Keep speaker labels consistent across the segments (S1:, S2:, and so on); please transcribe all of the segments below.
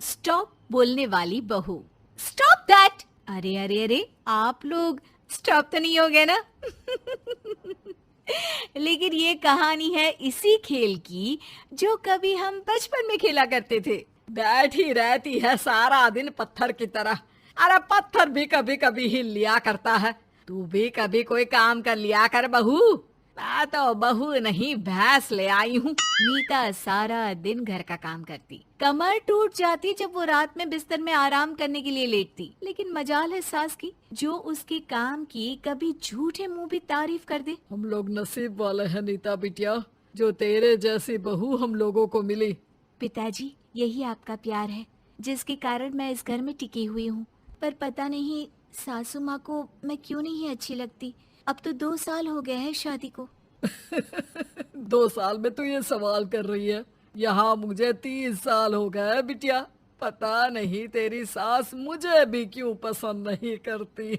S1: Stop बोलने वाली बहू। Stop that. अरे अरे अरे, आप लोग स्टॉप तो नहीं हो गए ना? लेकिन ये कहानी है इसी खेल की जो कभी हम बचपन में खेला करते थे।
S2: बैठी रहती है सारा दिन पत्थर की तरह। अरे पत्थर भी कभी कभी हिल लिया करता है। तू भी कभी कोई काम कर लिया कर बहू। मैं तो बहू नहीं भैंस ले आई हूँ।
S1: मीता सारा दिन घर का काम करती, कमर टूट जाती जब वो रात में बिस्तर में आराम करने के लिए लेटती। लेकिन मजाल है सास की, जो उसके काम की कभी झूठे मुंह भी तारीफ कर दे।
S2: हम लोग नसीब वाले हैं नीता बिटिया, जो तेरे जैसी बहू हम लोगों को मिली।
S1: पिताजी, यही आपका प्यार है जिसके कारण मैं इस घर में टिकी हुई हूँ। पर पता नहीं सासू माँ को मैं क्यों नहीं अच्छी लगती। अब तो 2 साल हो गए हैं शादी को।
S2: 2 साल में तू ये सवाल कर रही है? यहाँ मुझे 30 साल हो गए बिटिया। पता नहीं तेरी सास मुझे भी क्यों पसंद नहीं करती।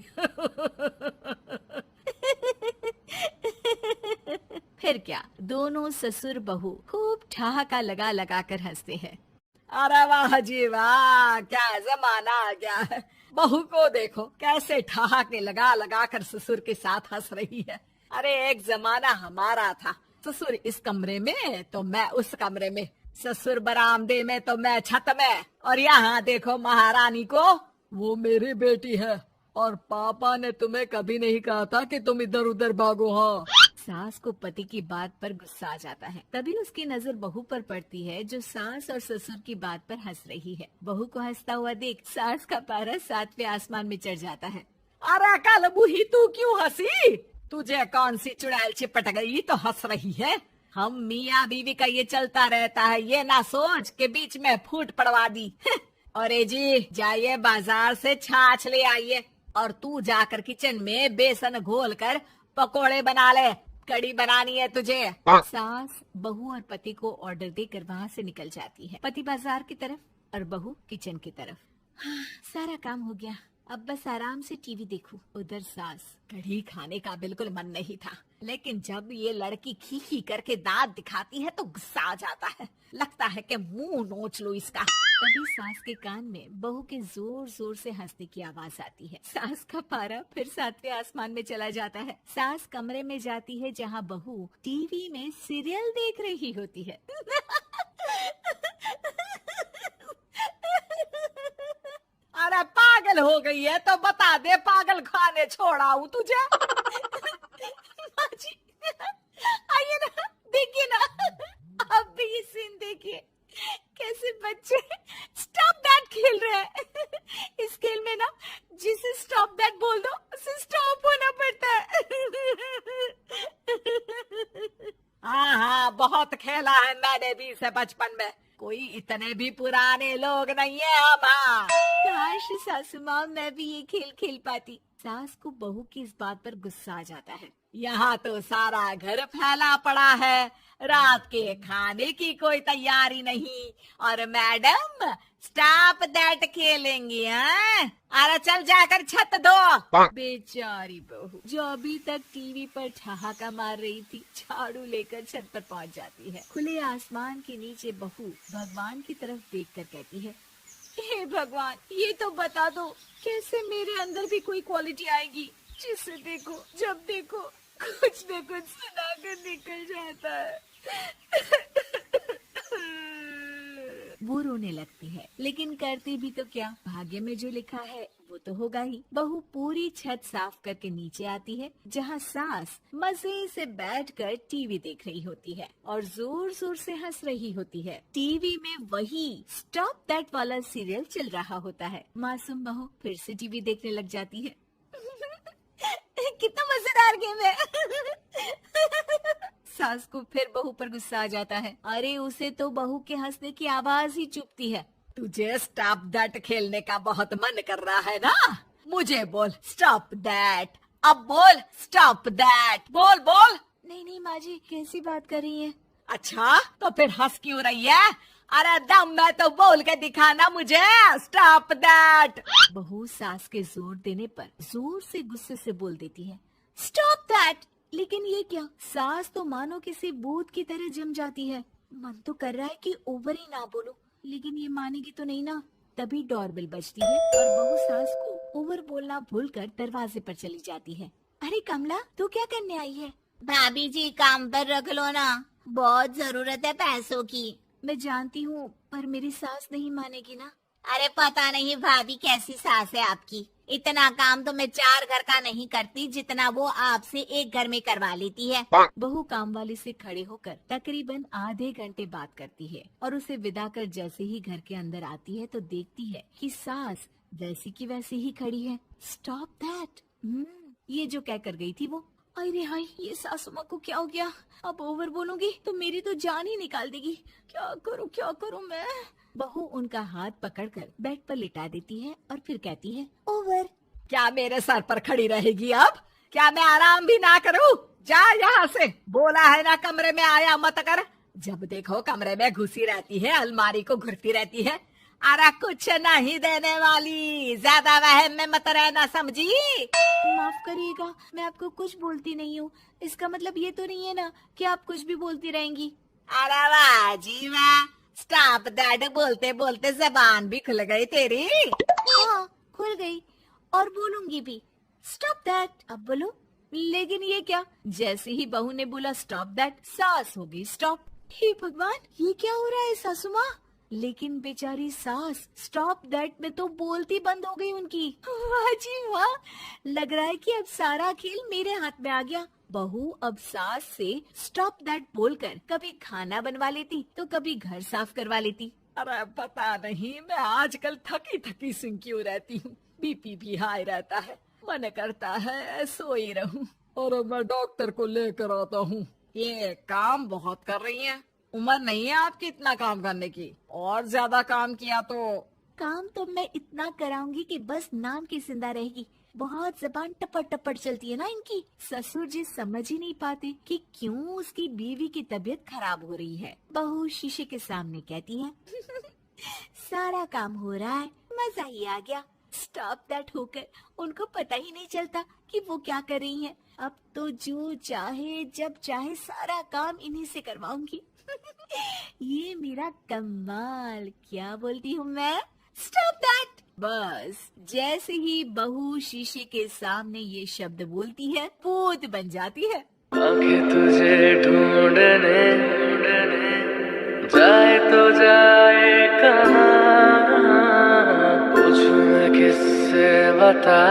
S1: फिर क्या, दोनों ससुर बहू खूब ठहाका लगा लगा कर हंसते हैं।
S2: अरे वाह जी वाह, क्या जमाना आ गया है। बहू को देखो कैसे ठहाके लगा लगा कर ससुर के साथ हंस रही है। अरे एक जमाना हमारा था, ससुर इस कमरे में तो मैं उस कमरे में, ससुर बरामदे में तो मैं छत में। और यहाँ देखो महारानी को, वो मेरी बेटी है। और पापा ने तुम्हें कभी नहीं कहा था कि तुम इधर उधर भागो। हाँ,
S1: सास को पति की बात पर गुस्सा आ जाता है। तभी उसकी नजर बहू पर पड़ती है जो सास और ससुर की बात पर हंस रही है। बहू को हंसता हुआ देख सास का पारा 7वें आसमान में चढ़ जाता है।
S2: अरे कल बूही तू क्यों हंसी? तुझे कौन सी चुड़ैल चिपट गई तो हंस रही है? हम मियाँ बीवी का ये चलता रहता है, ये ना सोच के बीच में फूट पड़वा दी। और जी जाइए बाजार से छाछ ले आइए, और तू जाकर किचन में बेसन घोल कर पकोड़े बना ले, कड़ी बनानी है तुझे।
S1: सास बहू और पति को ऑर्डर देकर वहाँ से निकल जाती है। पति बाजार की तरफ और बहू किचन की तरफ। हाँ, सारा काम हो गया, अब बस आराम से टीवी देखूं। उधर सास,
S2: कढ़ी खाने का बिल्कुल मन नहीं था, लेकिन जब ये लड़की खी खी करके दांत दिखाती है तो गुस्सा आ जाता है। लगता है कि मुंह नोच लो इसका।
S1: तभी सास के कान में बहू के जोर जोर से हंसने की आवाज आती है। सास का पारा फिर 7वें आसमान में चला जाता है। सास कमरे में जाती है जहाँ बहू टीवी में सीरियल देख रही होती है।
S2: अरे पागल हो गई है तो बता दे, पागल खाने छोड़ाऊं तुझे?
S1: माँ जी, आइए ना, देखिए ना, आप भी ये सीन देखिए, कैसे बच्चे स्टॉप दैट खेल रहे हैं। इस खेल में ना जिसे स्टॉप दैट बोल दो उसे स्टॉप होना पड़ता है।
S2: हाँ हाँ, बहुत खेला है मैंने भी इसे बचपन में। कोई इतने भी पुराने लोग नहीं है हम। हाँ।
S1: काश सासू माँ मैं भी ये खेल खेल पाती। सास को बहू की इस बात पर गुस्सा आ जाता है।
S2: यहाँ तो सारा घर फैला पड़ा है, रात के खाने की कोई तैयारी नहीं, और मैडम स्टॉप दैट खेलेंगी। हाँ, अरे चल जाकर छत धो।
S1: बेचारी बहू जो अभी तक टीवी पर ठहाका मार रही थी, झाड़ू लेकर छत पर पहुंच जाती है। खुले आसमान के नीचे बहू भगवान की तरफ देखकर कहती है, हे भगवान, ये तो बता दो कैसे मेरे अंदर भी कोई क्वालिटी आएगी जिसे देखो जब देखो कुछ न कुछ सुनाकर निकल जाता है। वो रोने लगती है, लेकिन करती भी तो क्या, भाग्य में जो लिखा है वो तो होगा ही। बहू पूरी छत साफ करके नीचे आती है जहाँ सास मजे से बैठकर टीवी देख रही होती है और जोर जोर से हंस रही होती है। टीवी में वही स्टॉप दैट वाला सीरियल चल रहा होता है। मासूम बहू फिर से टीवी देखने लग जाती है। कितना मजेदार गेम है। सास को फिर बहू पर गुस्सा आ जाता है। अरे उसे तो बहू के हंसने की आवाज ही चुभती है।
S2: तुझे स्टॉप दैट खेलने का बहुत मन कर रहा है ना? मुझे बोल स्टॉप दैट, अब बोल स्टॉप दैट, बोल बोल।
S1: नहीं नहीं माँ जी, कैसी बात कर रही है?
S2: अच्छा तो फिर हंस क्यों रही है? अरे दम में तो बोल के दिखाना मुझे स्टॉप दैट।
S1: बहू सास के जोर देने पर जोर से गुस्से से बोल देती है, स्टॉप दैट। लेकिन ये क्या, सास तो मानो किसी भूत की तरह जम जाती है। मन तो कर रहा है कि ओवर ही ना बोलूं, लेकिन ये मानेगी तो नहीं ना। तभी डोरबेल बजती है और बहू सास को ओवर बोलना भूलकर दरवाजे पर चली जाती है। अरे कमला, तू क्या करने आई है?
S3: भाभी जी काम पर रख लो ना, बहुत जरूरत है पैसों की।
S1: मैं जानती हूँ, पर मेरी सास नहीं मानेगी ना।
S3: अरे पता नहीं भाभी कैसी सास है आपकी, इतना काम तो मैं 4 घर का नहीं करती जितना वो आपसे एक घर में करवा लेती है।
S1: बहू काम वाली से खड़े होकर तकरीबन आधे घंटे बात करती है और उसे विदा कर जैसे ही घर के अंदर आती है तो देखती है कि सास वैसी की वैसी ही खड़ी है। Stop that. ये जो कह कर गई थी वो। अरे हाय, ये सासू माँ को क्या हो गया? अब ओवर बोलूंगी तो मेरी तो जान ही निकाल देगी। क्या करूँ मैं? बहू उनका हाथ पकड़कर बेड पर लिटा देती है और फिर कहती है, ओवर।
S2: क्या मेरे सर पर खड़ी रहेगी अब? क्या मैं आराम भी ना करूं? जा यहाँ से, बोला है ना कमरे में आया मत कर। जब देखो कमरे में घुसी रहती है, अलमारी को घुरती रहती है। अरे कुछ नहीं देने वाली, ज्यादा वहम में मत रहना, समझी?
S1: माफ करिएगा, मैं आपको कुछ बोलती नहीं हूँ। इसका मतलब ये तो नहीं है ना कि आप कुछ भी बोलती रहेंगी।
S2: अरे वाह जी वाह, स्टॉप दैट बोलते बोलते जबान भी खुल गई तेरी।
S1: हाँ, खुल गई और बोलूंगी भी। Stop that. अब बोलो। लेकिन ये क्या? जैसे ही बहू ने बोला स्टॉप दैट, सास हो गई स्टॉप। हे भगवान, ये क्या हो रहा है सासू माँ? लेकिन बेचारी सास स्टॉप दैट में तो बोलती बंद हो गई उनकी। वाह जी वाह, लग रहा है कि अब सारा खेल मेरे हाथ में आ गया। बहू अब सास से स्टॉप दैट बोलकर कभी खाना बनवा लेती तो कभी घर साफ करवा लेती।
S2: अरे पता नहीं, मैं आजकल थकी थकी सी क्यों रहती हूँ। बीपी भी हाई रहता है, मन करता है सोई रहूं। और मैं डॉक्टर को लेकर आता हूँ। ये काम बहुत कर रही हैं, उम्र नहीं है आपकी इतना काम करने की। और ज्यादा काम किया तो
S1: काम तो मैं इतना कराऊंगी कि बस नाम की जिंदा रहेगी। बहुत जबान टपट टपट चलती है ना इनकी। ससुर जी समझ ही नहीं पाते कि क्यों उसकी बीवी की तबीयत खराब हो रही है। बहू शीशे के सामने कहती है, सारा काम हो रहा है, मजा ही आ गया। स्टॉप दैट होकर उनको पता ही नहीं चलता कि वो क्या कर रही हैं। अब तो जो चाहे जब चाहे सारा काम इन्हीं से करवाऊंगी। ये मेरा कमाल। क्या बोलती हूँ मैं? Stop that. बस जैसे ही बहू शीशे के सामने ये शब्द बोलती है, भूत बन जाती है।
S4: आंखें तुझे ढूंढने जाए तो जाए कहाँ, पूछूं मैं किससे बता,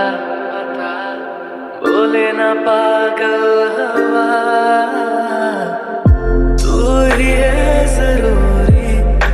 S4: बोले ना पागल हवा।